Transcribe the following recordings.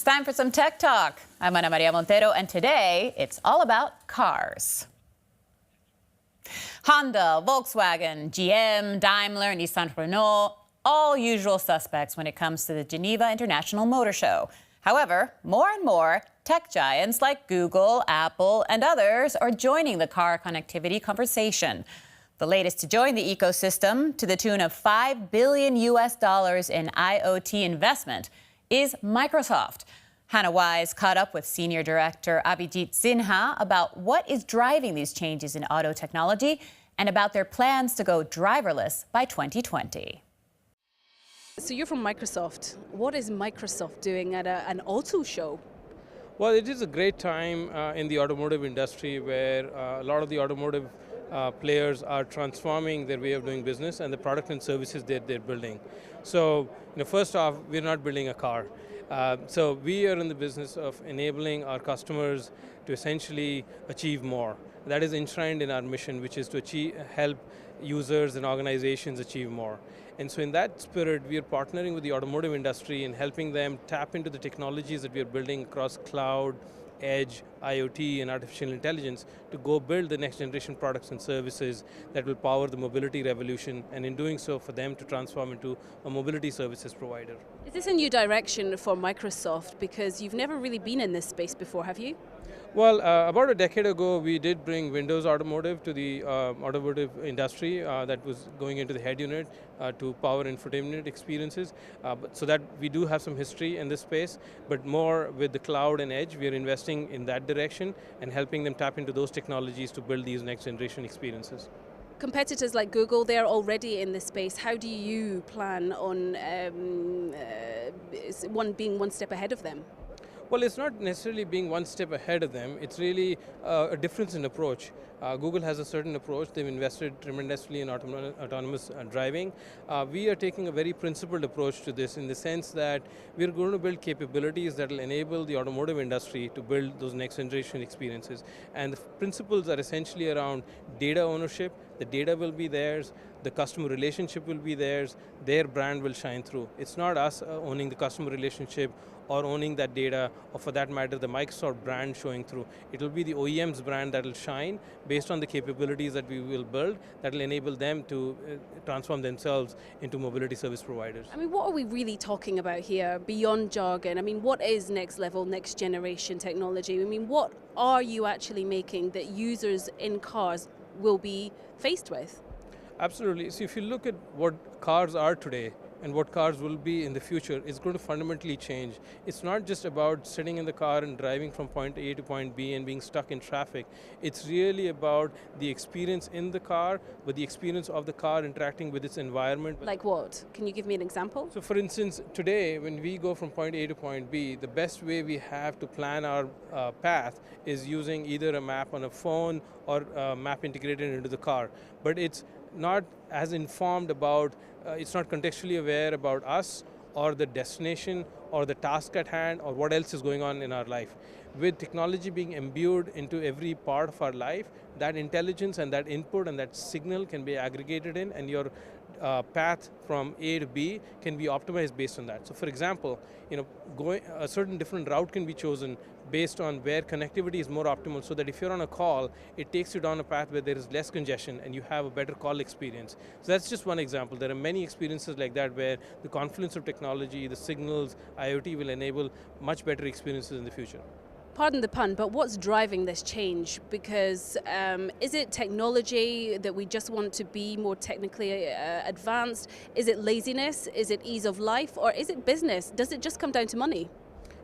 time for some tech talk. I'm Ana Maria Montero, and today it's all about cars. Honda, Volkswagen, GM, Daimler, Nissan, Renault, all usual suspects when it comes to the Geneva International Motor Show. However, more and more tech giants like Google, Apple, and others are joining the car connectivity conversation. The latest to join the ecosystem, to the tune of $5 billion in IoT investment, is Microsoft. Hannah Wise caught up with Senior Director Avijit Sinha about what is driving these changes in auto technology and about their plans to go driverless by 2020. So you're from Microsoft. What is Microsoft doing at an auto show? Well, it is a great time in the automotive industry where a lot of the automotive players are transforming their way of doing business and the product and services that they're building. So, first off, we're not building a car. So we are in the business of enabling our customers to essentially achieve more. That is enshrined in our mission, which is to help users and organizations achieve more. And so in that spirit, we are partnering with the automotive industry and helping them tap into the technologies that we are building across cloud, edge, IoT, and artificial intelligence to go build the next generation products and services that will power the mobility revolution, and in doing so for them to transform into a mobility services provider. Is this a new direction for Microsoft? Because you've never really been in this space before, have you? Well, about a decade ago, we did bring Windows Automotive to the automotive industry that was going into the head unit to power infotainment experiences. So that we do have some history in this space, but more with the cloud and edge, we are investing in that direction and helping them tap into those technologies to build these next generation experiences. Competitors like Google, they're already in this space. How do you plan on being one step ahead of them? Well, it's not necessarily being one step ahead of them. It's really a difference in approach. Google has a certain approach. They've invested tremendously in autonomous driving. We are taking a very principled approach to this in the sense that we're going to build capabilities that will enable the automotive industry to build those next generation experiences. And the principles are essentially around data ownership. The data will be theirs. The customer relationship will be theirs. Their brand will shine through. It's not us owning the customer relationship or owning that data, or for that matter, the Microsoft brand showing through. It will be the OEM's brand that will shine based on the capabilities that we will build that will enable them to transform themselves into mobility service providers. I mean, what are we really talking about here beyond jargon? I mean, what is next level, next generation technology? I mean, what are you actually making that users in cars will be faced with? Absolutely. So if you look at what cars are today, and what cars will be in the future, is going to fundamentally change. It's not just about sitting in the car and driving from point A to point B and being stuck in traffic. It's really about the experience in the car, but the experience of the car interacting with its environment. Like what? Can you give me an example? So for instance, today when we go from point A to point B, the best way we have to plan our path is using either a map on a phone or a map integrated into the car. But it's not as informed about, it's not contextually aware about us or the destination or the task at hand or what else is going on in our life. With technology being imbued into every part of our life, that intelligence and that input and that signal can be aggregated in, and your path from A to B can be optimized based on that. So for example, going a certain different route can be chosen based on where connectivity is more optimal, so that if you're on a call, it takes you down a path where there is less congestion and you have a better call experience. So that's just one example. There are many experiences like that where the confluence of technology, the signals, IoT will enable much better experiences in the future. Pardon the pun, but what's driving this change? Because is it technology that we just want to be more technically advanced? Is it laziness? Is it ease of life? Or is it business? Does it just come down to money?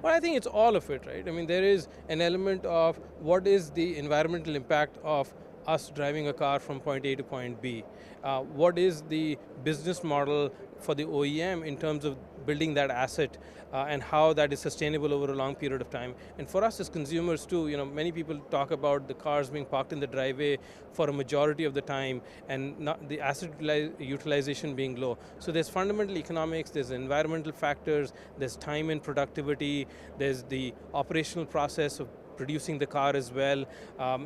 Well, I think it's all of it, right? I mean, there is an element of what is the environmental impact of us driving a car from point A to point B. What is the business model for the OEM in terms of building that asset and how that is sustainable over a long period of time. And for us as consumers too, many people talk about the cars being parked in the driveway for a majority of the time and not the asset utilization being low. So there's fundamental economics, there's environmental factors, there's time and productivity, there's the operational process of producing the car as well,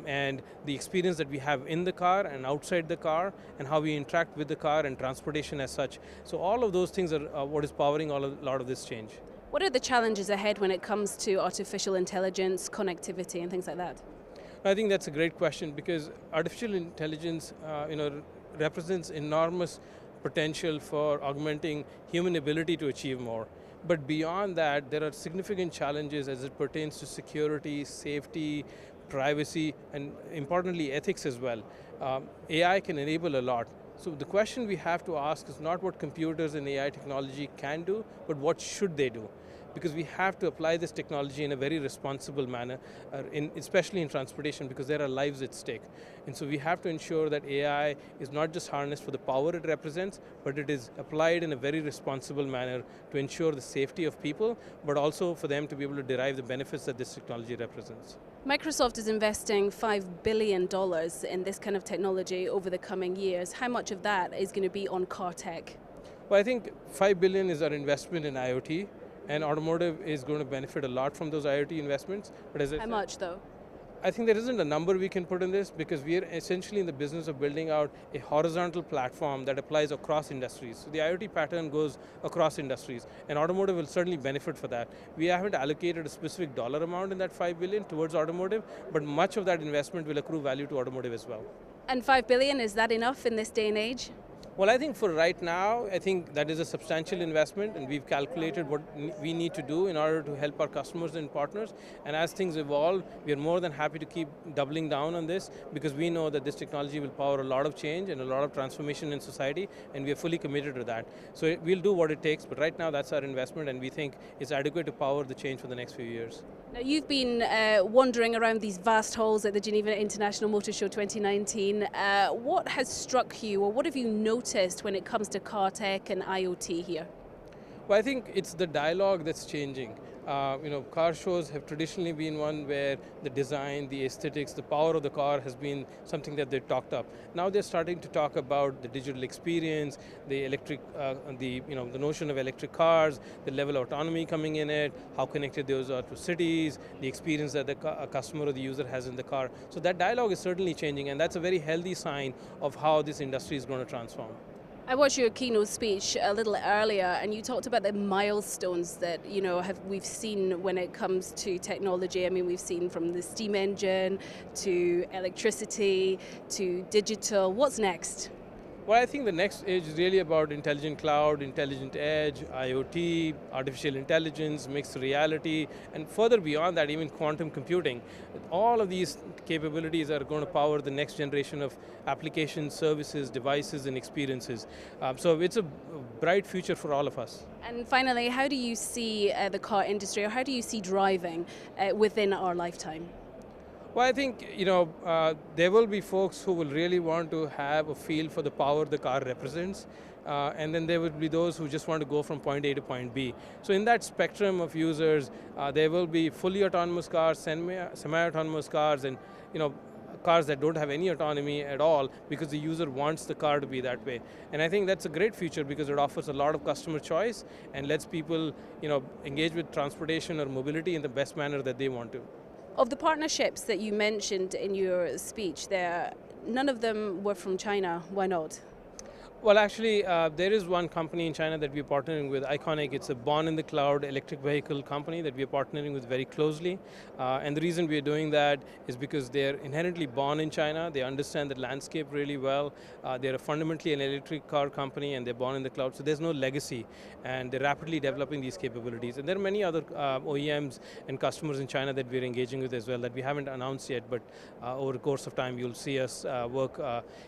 and the experience that we have in the car and outside the car, and how we interact with the car and transportation as such. So all of those things are what is powering a lot of this change. What are the challenges ahead when it comes to artificial intelligence, connectivity, and things like that? I think that's a great question because artificial intelligence, represents enormous potential for augmenting human ability to achieve more. But beyond that, there are significant challenges as it pertains to security, safety, privacy, and importantly, ethics as well. AI can enable a lot. So the question we have to ask is not what computers and AI technology can do, but what should they do? Because we have to apply this technology in a very responsible manner, especially in transportation, because there are lives at stake. And so we have to ensure that AI is not just harnessed for the power it represents, but it is applied in a very responsible manner to ensure the safety of people, but also for them to be able to derive the benefits that this technology represents. Microsoft is investing $5 billion in this kind of technology over the coming years. How much of that is going to be on car tech? Well, I think $5 billion is our investment in IoT. And automotive is going to benefit a lot from those IoT investments. But as I How said, much though? I think there isn't a number we can put in this because we are essentially in the business of building out a horizontal platform that applies across industries. So the IoT pattern goes across industries, and automotive will certainly benefit for that. We haven't allocated a specific dollar amount in that $5 billion towards automotive, but much of that investment will accrue value to automotive as well. And $5 billion, is that enough in this day and age? Well, I think for right now, I think that is a substantial investment, and we've calculated what we need to do in order to help our customers and partners. And as things evolve, we are more than happy to keep doubling down on this because we know that this technology will power a lot of change and a lot of transformation in society, and we are fully committed to that. So we'll do what it takes, but right now that's our investment, and we think it's adequate to power the change for the next few years. Now, you've been wandering around these vast halls at the Geneva International Motor Show 2019. What has struck you, or what have you noticed when it comes to car tech and IoT here? Well, I think it's the dialogue that's changing. Car shows have traditionally been one where the design, the aesthetics, the power of the car has been something that they've talked up. Now they're starting to talk about the digital experience, the electric, the notion of electric cars, the level of autonomy coming in it, how connected those are to cities, the experience that the customer or the user has in the car. So that dialogue is certainly changing, and that's a very healthy sign of how this industry is going to transform. I watched your keynote speech a little earlier, and you talked about the milestones that we've seen when it comes to technology. I mean, we've seen from the steam engine to electricity to digital. What's next? Well, I think the next age is really about intelligent cloud, intelligent edge, IoT, artificial intelligence, mixed reality, and further beyond that, even quantum computing. All of these capabilities are going to power the next generation of applications, services, devices, and experiences. So it's a bright future for all of us. And finally, how do you see the car industry, or how do you see driving within our lifetime? Well, I think there will be folks who will really want to have a feel for the power the car represents, and then there will be those who just want to go from point A to point B. So in that spectrum of users, there will be fully autonomous cars, semi-autonomous cars, and cars that don't have any autonomy at all because the user wants the car to be that way. And I think that's a great feature because it offers a lot of customer choice and lets people engage with transportation or mobility in the best manner that they want to. Of the partnerships that you mentioned in your speech there, none of them were from China. Why not? Well, actually, there is one company in China that we're partnering with, Iconic. It's a born-in-the-cloud electric vehicle company that we're partnering with very closely. And the reason we're doing that is because they're inherently born in China. They understand the landscape really well. They're fundamentally an electric car company, and they're born in the cloud. So there's no legacy, and they're rapidly developing these capabilities. And there are many other OEMs and customers in China that we're engaging with as well that we haven't announced yet, but over the course of time, you'll see us work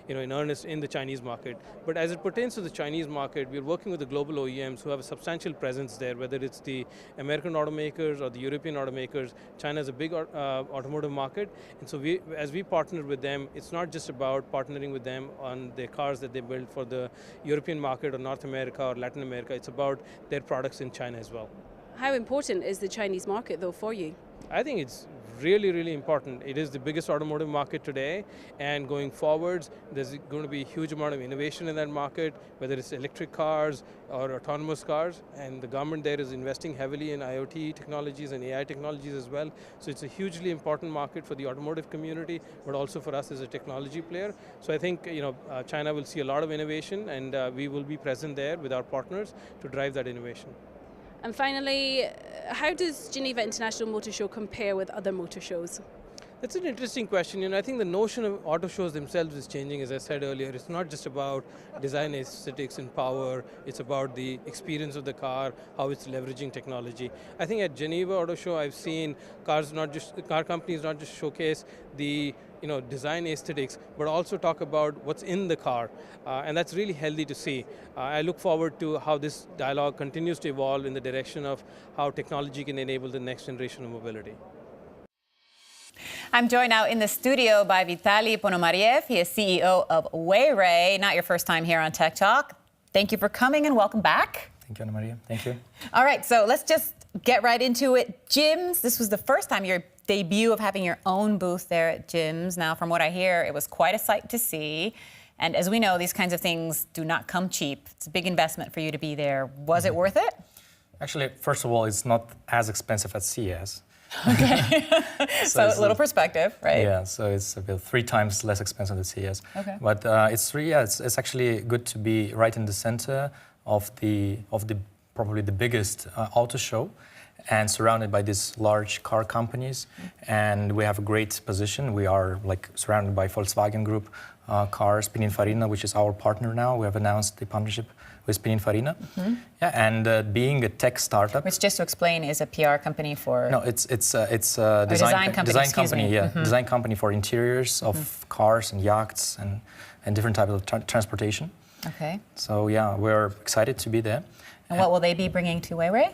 in earnest in the Chinese market. But as it pertains to the Chinese market, we're working with the global OEMs who have a substantial presence there, whether it's the American automakers or the European automakers. China is a big automotive market, and so as we partner with them, it's not just about partnering with them on the cars that they build for the European market or North America or Latin America. It's about their products in China as well. How important is the Chinese market, though, for you? I think it's really, really important. It is the biggest automotive market today, and going forwards, there's going to be a huge amount of innovation in that market, whether it's electric cars or autonomous cars, and the government there is investing heavily in IoT technologies and AI technologies as well. So it's a hugely important market for the automotive community, but also for us as a technology player. So I think China will see a lot of innovation, and we will be present there with our partners to drive that innovation. And finally, how does Geneva International Motor Show compare with other motor shows? That's an interesting question. I think the notion of auto shows themselves is changing, as I said earlier. It's not just about design aesthetics and power, it's about the experience of the car, how it's leveraging technology. I think at Geneva Auto Show, I've seen car companies not just showcase the design aesthetics, but also talk about what's in the car. And that's really healthy to see. I look forward to how this dialogue continues to evolve in the direction of how technology can enable the next generation of mobility. I'm joined now in the studio by Vitaly Pomonarev. He is CEO of WayRay. Not your first time here on Tech Talk. Thank you for coming and welcome back. Thank you, Anna Maria. Thank you. All right, so let's just get right into it. Gyms, this was the first time, your debut of having your own booth there at Gyms. Now, from what I hear, it was quite a sight to see. And as we know, these kinds of things do not come cheap. It's a big investment for you to be there. Was it worth it? Actually, first of all, it's not as expensive as CES. Okay. so a little perspective, right? Yeah, so it's about 3 times less expensive than CES. Okay. But it's actually good to be right in the center of the probably the biggest auto show, and surrounded by these large car companies. And we have a great position. We are like surrounded by Volkswagen Group cars, Pininfarina, which is our partner now. We have announced the partnership with Pininfarina. Yeah, and being a tech startup, which, just to explain, is a PR company for... No, it's a design company. Yeah, design company for interiors of cars and yachts and different types of transportation. Okay. So yeah, we're excited to be there. And what will they be bringing to WayRay?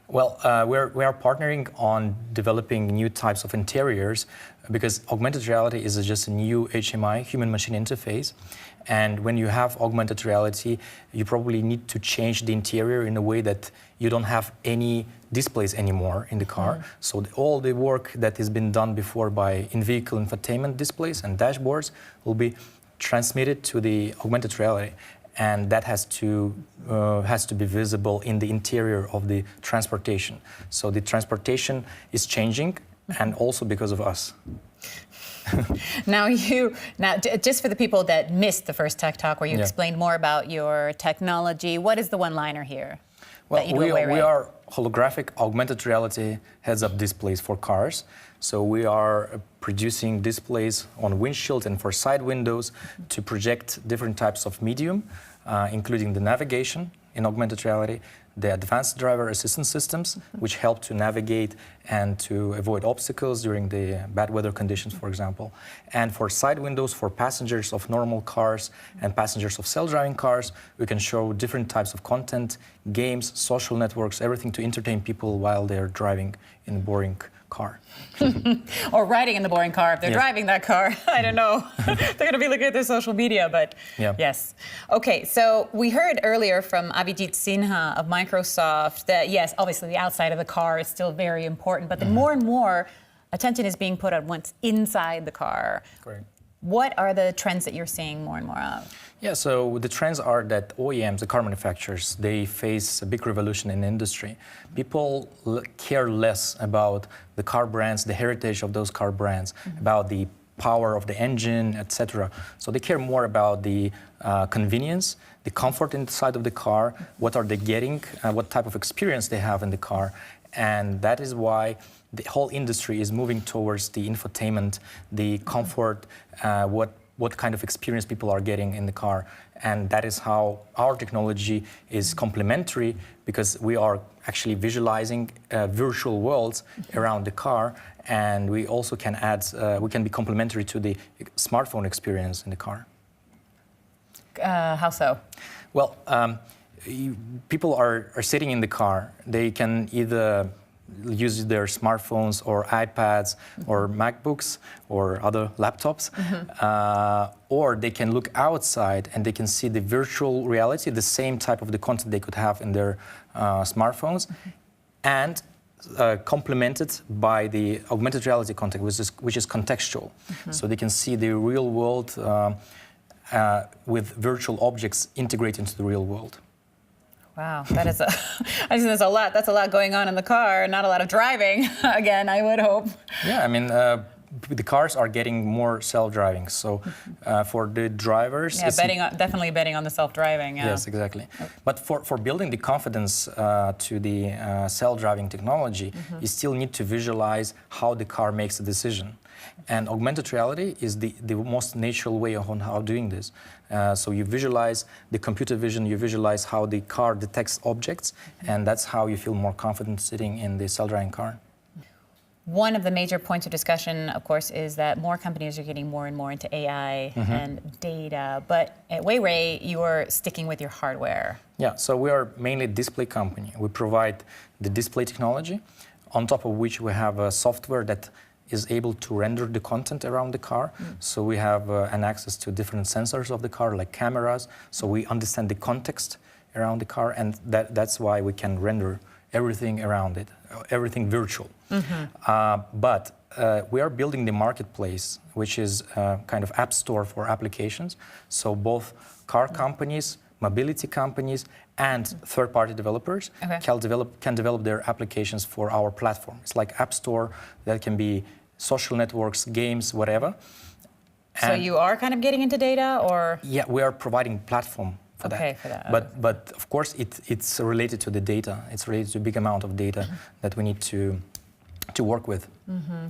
Well, we are partnering on developing new types of interiors, because augmented reality is just a new HMI, human-machine interface. And when you have augmented reality, you probably need to change the interior in a way that you don't have any displays anymore in the car. So all the work that has been done before by in-vehicle infotainment displays and dashboards will be transmitted to the augmented reality. And that has to be visible in the interior of the transportation. So the transportation is changing, and also because of us. Now, just for the people that missed the first Tech Talk, where you explained more about your technology, what is the one-liner here? Well, we are holographic augmented reality heads-up displays for cars. So we are producing displays on windshields and for side windows to project different types of medium, including the navigation in augmented reality, the advanced driver assistance systems, which help to navigate and to avoid obstacles during the bad weather conditions, for example. And for side windows for passengers of normal cars and passengers of self-driving cars, we can show different types of content, games, social networks, everything to entertain people while they're driving in a boring car. Or riding in the boring car if they're driving that car. I don't know. They're going to be looking at their social media, but yes. Okay, so we heard earlier from Avijit Sinha of Microsoft that, yes, obviously the outside of the car is still very important, but then more and more attention is being put on what's inside the car. Correct. What are the trends that you're seeing more and more of? Yeah, so the trends are that OEMs, the car manufacturers, they face a big revolution in the industry. People care less about the car brands, the heritage of those car brands, about the power of the engine, etc. So they care more about the convenience, the comfort inside of the car, what are they getting, what type of experience they have in the car. And that is why the whole industry is moving towards the infotainment, the comfort, what kind of experience people are getting in the car. And that is how our technology is complementary, because we are actually visualizing virtual worlds around the car, and we also can add, we can be complementary to the smartphone experience in the car. How so? Well, people are sitting in the car. They can either use their smartphones or iPads or MacBooks or other laptops, or they can look outside and they can see the virtual reality, the same type of the content they could have in their smartphones, and complemented by the augmented reality content, which is contextual. So they can see the real world with virtual objects integrated into the real world. Wow, that is I think there's a lot. That's a lot going on in the car. Not a lot of driving. Again, I would hope. Yeah, I mean, the cars are getting more self-driving. So for the drivers, Yeah, definitely betting on the self-driving. Yeah. Yes, exactly. But for building the confidence to the self-driving technology, you still need to visualize how the car makes a decision. And augmented reality is the most natural way on how doing this. So you visualize the computer vision, you visualize how the car detects objects, and that's how you feel more confident sitting in the self-driving car. One of the major points of discussion, of course, is that more companies are getting more and more into AI and data. But at WayRay, you are sticking with your hardware. Yeah, so we are mainly a display company. We provide the display technology, on top of which we have a software that is able to render the content around the car. So we have an access to different sensors of the car, like cameras. So we understand the context around the car, and that's why we can render everything around it, everything virtual. But we are building the marketplace, which is kind of app store for applications. So both car companies, mobility companies, and third-party developers can develop their applications for our platform. It's like app store that can be social networks, games, whatever. So you are kind of getting into data, or? Yeah, we are providing platform for that. For that. But of course, it's related to the data. It's related to a big amount of data that we need to work with.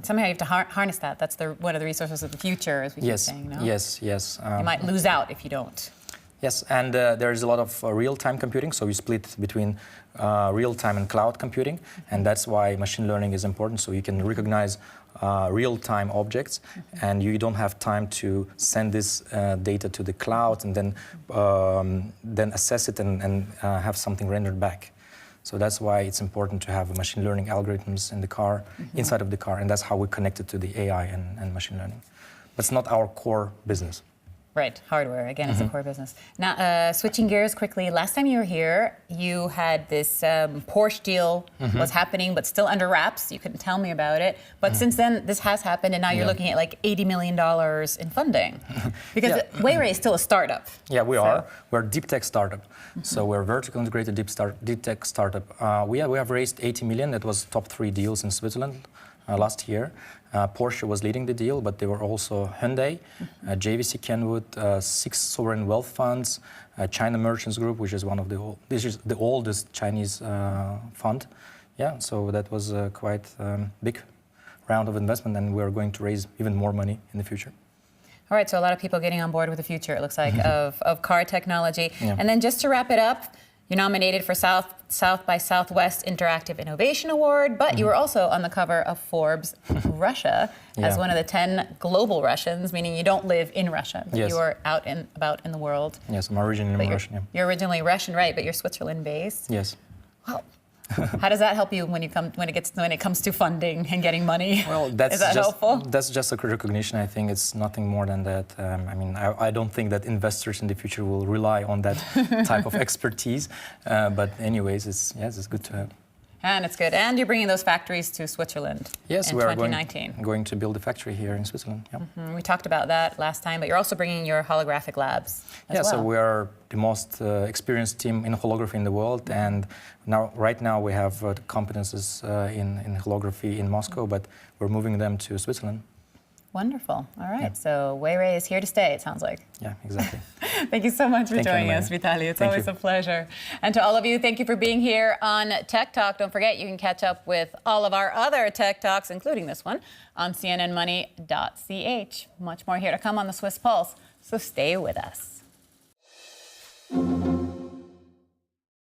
Somehow you have to harness that. That's one of the resources of the future, as we keep saying, no? Yes. You might lose out if you don't. Yes, and there is a lot of real-time computing, so we split between real-time and cloud computing, and that's why machine learning is important, so you can recognize real-time objects, and you don't have time to send this data to the cloud and then assess it and have something rendered back. So that's why it's important to have machine learning algorithms in the car, inside of the car, and that's how we connect it to the AI and machine learning. But it's not our core business. Right, hardware, again, is a core business. Now, switching gears quickly, last time you were here, you had this Porsche deal was happening, but still under wraps. You couldn't tell me about it. But since then, this has happened, and now you're looking at like $80 million in funding. Because WayRay is still a startup. Yeah, we are. We're a deep tech startup. So we're a vertically integrated deep tech startup. We have raised 80 million. That was top 3 deals in Switzerland last year. Porsche was leading the deal, but there were also Hyundai, JVC Kenwood, 6 sovereign wealth funds, China Merchants Group, which is this is the oldest Chinese fund. Yeah, so that was a quite big round of investment, and we're going to raise even more money in the future. All right, so a lot of people getting on board with the future, it looks like, of car technology. Yeah. And then just to wrap it up, you're nominated for South by Southwest Interactive Innovation Award, but you were also on the cover of Forbes Russia as one of the 10 global Russians, meaning you don't live in Russia, but you are out and about in the world. Yes, I'm originally Russian. Yeah. You're originally Russian, right? But you're Switzerland-based. Yes. Wow. How does that help you when it comes to funding and getting money? Well, is that helpful? That's just a recognition. I think it's nothing more than that. I mean, I don't think that investors in the future will rely on that type of expertise. But anyways, it's good to have. And it's good. And you're bringing those factories to Switzerland in 2019. We're going to build a factory here in Switzerland. Yeah. We talked about that last time, but you're also bringing your holographic labs as well. So we are the most experienced team in holography in the world. And right now we have competences in holography in Moscow, but we're moving them to Switzerland. Wonderful. All right. So WayRay is here to stay, it sounds like. Yeah, exactly. Thank you so much for joining us, Vitaly. It's always a pleasure. And to all of you, thank you for being here on Tech Talk. Don't forget, you can catch up with all of our other Tech Talks, including this one, on cnnmoney.ch. Much more here to come on the Swiss Pulse, so stay with us.